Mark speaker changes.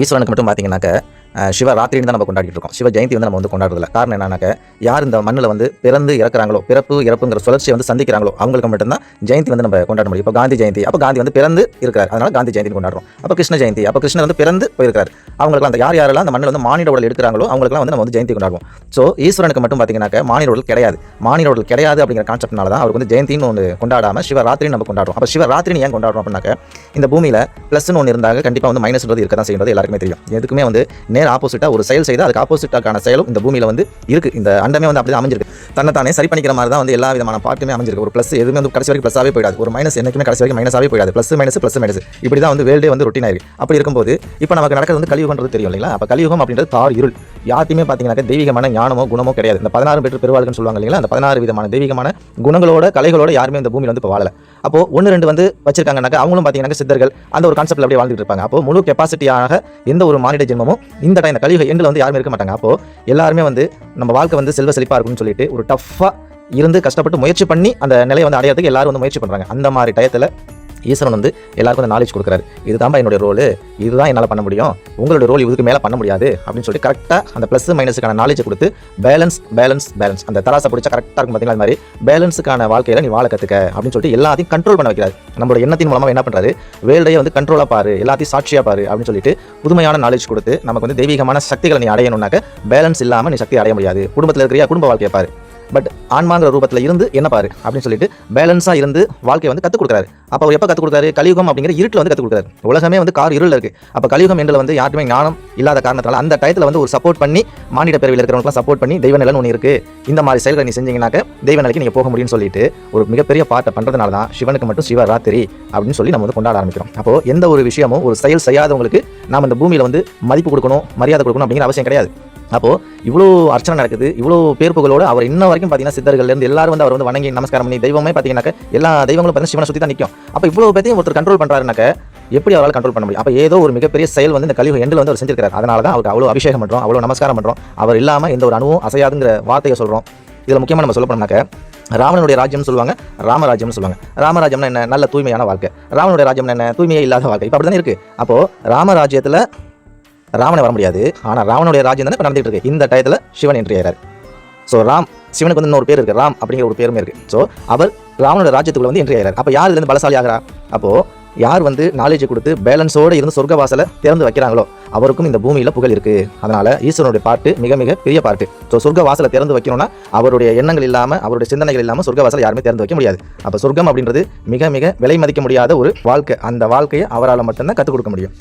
Speaker 1: ஈஸ்வரனுக்கு மட்டும் பார்த்தீங்கன்னாக்க சிவராத்திரின்னு தான் நம்ம கொண்டாடிட்டு இருக்கோம். சிவ ஜெயந்தி வந்து நம்ம வந்து கொண்டாடுறதில்ல. காரணம் என்னன்னாக்க, யார் இந்த மண்ணில் வந்து பிறந்து இறக்குறாங்களோ, பிறப்பு இறப்புங்கிற சுழற்சியை வந்து சந்திக்கிறாங்களோ அவங்களுக்கு மட்டும்தான் ஜெயந்தி வந்து நம்ம கொண்டாட முடியும். இப்போ காந்தி ஜெயந்தி, அப்போ காந்தி வந்து பிறந்து இருக்கிறார், அதனால காந்தி ஜெயந்தின்னு கொண்டாடுறோம். அப்போ கிருஷ்ண ஜெயந்தி, அப்போ கிருஷ்ணர் வந்து பிறந்து போயிருக்காரு, அவங்களுக்கு அந்த யாரெல்லாம் அந்த மண்ணில் வந்து மானிட உடல் எடுக்கிறாங்களோ அவங்களுக்குலாம் வந்து நம்ம வந்து ஜெயந்தி கொண்டாடுவோம். ஸோ ஈஸ்வரனுக்கு மட்டும் பார்த்தீங்கன்னாக்க மானிட உடல் கிடையாது. மானிட உடல் கிடையாது அப்படிங்கிற கான்செப்ட்னால தான் அவருக்கு வந்து ஜெயந்தின்னு ஒன்று கொண்டாடாமல் சிவராத்திரின்னு நம்ம கொண்டாடுறோம். அப்போ சிவராத்திரின்னு ஏன் கொண்டாடுறோம் அப்படின்னாக்க, இந்த பூமியில் ப்ளஸ்ன்னு ஒன்று இருந்தாங்க, கண்டிப்பாக வந்து மைனஸ்ன்றது இருக்க தான் செய்யறது எல்லாருக்குமே தெரியும். எதுக்குமே வந்து நேர் ஆப்போசிட்டாக ஒரு செயல் செய்து அதுக்கு ஆப்போசிட்டான செயலும் இந்த பூமியில் வந்து இருக்குது. இந்த அண்டமே வந்து அப்படி தான் அமைஞ்சிருக்கு. தன்னை சரி பண்ணிக்கிற மாதிரி தான் வந்து எல்லா விதமான பார்ட்டுமே அமைஞ்சிருக்கு. ஒரு ப்ளஸ் எதுவுமே வந்து கடைசி வரைக்கும் ப்ளஸ்ஸாகவே போயிடாது, ஒரு மைனஸ் என்னைக்குமே கடைசி வரைக்கும் மைனஸாகவே போயிடாது. ப்ளஸ் மைனஸ் இப்படி தான் வந்து வேல்டே வந்து ரொட்டீன் ஆயிருக்கு. அப்படி இருக்கும்போது இப்போ நமக்கு நடக்கிறது வந்து கலியுகம்ன்றது தெரியும் இல்லைங்களா? அப்போ கலியுகம் அப்படின்றது தார் இருள். யாருமே பார்த்தீங்கன்னா தெய்வீகமான ஞானமோ குணமோ கிடையாது. இந்த 16 பேர் பெருவாள்கள்னு சொல்லுவாங்க இல்லைங்களா? அந்த 16 விதமான தெய்வீகமான குணங்களோட கலைகளோட யாருமே இந்த பூமியில் வந்து இப்போ வாழல. அப்போ 1-2 வந்து வச்சிருக்காங்கன்னாக்க அவங்களும் பார்த்தீங்கன்னா சித்தர்கள் அந்த ஒரு கான்செப்ட்ல அப்படியே வாழ்ந்துட்டு இருப்பாங்க. அப்போ முழு கெப்பாசிட்டியாக எந்த ஒரு மானிட ஜென்மமும் இந்த டைம் இந்த கலியுக எண்டில் வந்து யாருமே இருக்க மாட்டாங்க. அப்போ எல்லாருமே வந்து நம்ம வாழ்க்கை வந்து செல்வ செழிப்பாக இருக்கும்னு சொல்லிட்டு ஒரு டஃப்பாக இருந்து கஷ்டப்பட்டு முயற்சி பண்ணி அந்த நிலையை வந்து அடையிறதுக்கு எல்லாரும் வந்து முயற்சி பண்ணுறாங்க. அந்த மாதிரி டயத்தில் ஈஸ்வரன் வந்து எல்லாருக்கும் அந்த நாலேஜ் கொடுக்குறாரு. இதுதான் என்னுடைய ரோல், இதுதான் என்னால் பண்ண முடியும், உங்களுடைய ரோல் இதுக்கு மேலே பண்ண முடியாது அப்படின்னு சொல்லி கரெக்டாக அந்த ப்ளஸ் மைனஸுக்கான நாலேஜை கொடுத்து பேலன்ஸ் அந்த தராசை பிடிச்சா கரெக்டாக இருக்கும். பார்த்தீங்களா? அது மாதிரி பேலன்ஸுக்கான வாழ்க்கையில் நீ வாழ கற்றுக்க அப்படின்னு சொல்லிட்டு எல்லாத்தையும் கண்ட்ரோல் பண்ண வைக்கிறாரு. நம்மளோட எண்ணத்தின் மூலமாக என்ன பண்ணுறாரு, வேல்டையை வந்து கண்ட்ரோலாக பாரு, எல்லாத்தையும் சாட்சியாக பாரு அப்படின்னு சொல்லிட்டு புதுமையான நாலேஜ் கொடுத்து நமக்கு வந்து தெய்வீகமான சக்திகளை நீ அடையணும்னாக்க பேலன்ஸ் இல்லாமல் நீ சக்தி அடைய முடியாது. குடும்பத்தில் இருக்கிற குடும்ப வாழ்க்கையை பாரு, பட் ஆன்மாங்கிற ரூபத்தில் இருந்து என்ன பாரு அப்படின்னு சொல்லிட்டு பேலன்ஸாக இருந்து வாழ்க்கையை வந்து கற்றுக் கொடுக்குறாரு. அப்போ அவர் எப்போ கற்றுக் கொடுக்குறாரு? கலியுகம் அப்படிங்கிற இருட்டில் வந்து கற்றுக் கொடுக்குறாரு. உலகமே வந்து கார் இருள் இருக்குது. அப்போ கலியுகம் எண்டில் வந்து யாருமே ஞானம் இல்லாத காரணத்தால் அந்த டயத்தில் வந்து ஒரு சப்போர்ட் பண்ணி மானிட பிறவியில் இருக்கிறவங்களுக்குலாம் சப்போர்ட் பண்ணி தெய்வ நிலைன்னு ஒன்று இருக்குது, இந்த மாதிரி செயல்களை நீ செஞ்சீங்கன்னாக்க தெய்வ நிலைக்கு நீங்கள் போக முடியும்னு சொல்லிட்டு ஒரு மிகப்பெரிய பாட்டை பண்ணுறதுனால தான் சிவனுக்கு மட்டும் சிவராத்திரி அப்படின்னு சொல்லி நம்ம வந்து கொண்டாட ஆரம்பிக்கிறோம். அப்போது எந்த ஒரு விஷயமும் ஒரு செயல் செய்யாதவங்களுக்கு நாம் இந்த பூமியில் வந்து மதிப்பு கொடுக்கணும், மரியாதை கொடுக்கணும் அப்படிங்கிற அவசியம் கிடையாது. அப்போது இவ்வளோ அர்ச்சனை நடக்குது, இவ்வளோ பேர்ப்புகளோடு அவர் இன்ன வரைக்கும் பார்த்தீங்கன்னா சித்தர்கள்லேருந்து எல்லாரும் வந்து அவர் வந்து வணங்கி நமஸ்காரம் பண்ணி தெய்வமே பார்த்தீங்கன்னாக்க எல்லா தெய்வங்களும் பார்த்தீங்கன்னா சிவனை சுற்றி தான் நிற்கும். அப்போ இவ்வளோ பேத்தையும் ஒருத்தர் கண்ட்ரோல் பண்ணுறாருனாக்க எப்படி அவரால் கண்ட்ரோல் பண்ண முடியும்? அப்போ ஏதோ ஒரு மிகப்பெரிய செயல் வந்து இந்த கலியுக எண்டில் வந்து அவர் செஞ்சிருக்காரு. அதனால தான் அவருக்கு அவ்வளோ அபிஷேகம் பண்ணுறோம், அவ்வளோ நமஸ்காரம் பண்ணுறோம். அவர் இல்லாமல் எந்த ஒரு அணுவும் அசையாதுங்கிற வார்த்தையை சொல்கிறோம். இதில் முக்கியமாக நம்ம சொல்ல போனோம்னாக்க, ராவணனுடைய ராஜ்யம்னு சொல்லுவாங்க, ராமராஜ்யம்னு சொல்லுவாங்க. ராமராஜ்யம்னா என்ன? நல்ல தூய்மையான வாழ்க்கை. ராவனுடைய ராஜ்யம் என்ன? தூய்மையே இல்லாத வாழ்க்கை. இப்போ அப்படி தானே இருக்குது. அப்போது ராமராஜ்யத்தில் ராவணை வர முடியாது, ஆனால் ராவனுடைய ராஜ்யம் தானே இப்போ நடந்துகிட்டு இருக்கு. இந்த டயத்தில் சிவன் என்ட்ரி ஆகிறார். ஸோ சிவனுக்கு வந்து இன்னொரு பேர் இருக்குது, ராம் அப்படிங்கிற ஒரு பேருமே இருக்குது. ஸோ அவர் ராவனுடைய ராஜ்யத்துக்குள்ள வந்து என்ட்ரி ஆகிறார். அப்போ யார் இதுலேருந்து பலசாலி ஆகிறா? அப்போது யார் வந்து நாலேஜ் கொடுத்து பேலன்ஸோடு இருந்து சொர்க்க வாசலை திறந்து வைக்கிறாங்களோ அவருக்கும் இந்த பூமியில் புகழ் இருக்குது. அதனால் ஈஸ்வரனுடைய பாட்டு மிக மிக பெரிய பாட்டு. ஸோ சொர்க்க வாசலை திறந்து வைக்கணும்னா அவருடைய எண்ணங்கள் இல்லாமல் அவருடைய சிந்தனைகள் இல்லாமல் சொர்க்க வாசலை யாருமே திறந்து வைக்க முடியாது. அப்போ சொர்க்கம் அப்படின்றது மிக மிக விலை மதிக்க முடியாத ஒரு வாழ்க்கை. அந்த வாழ்க்கையை அவரால் மட்டும்தான் கற்றுக் கொடுக்க முடியும்.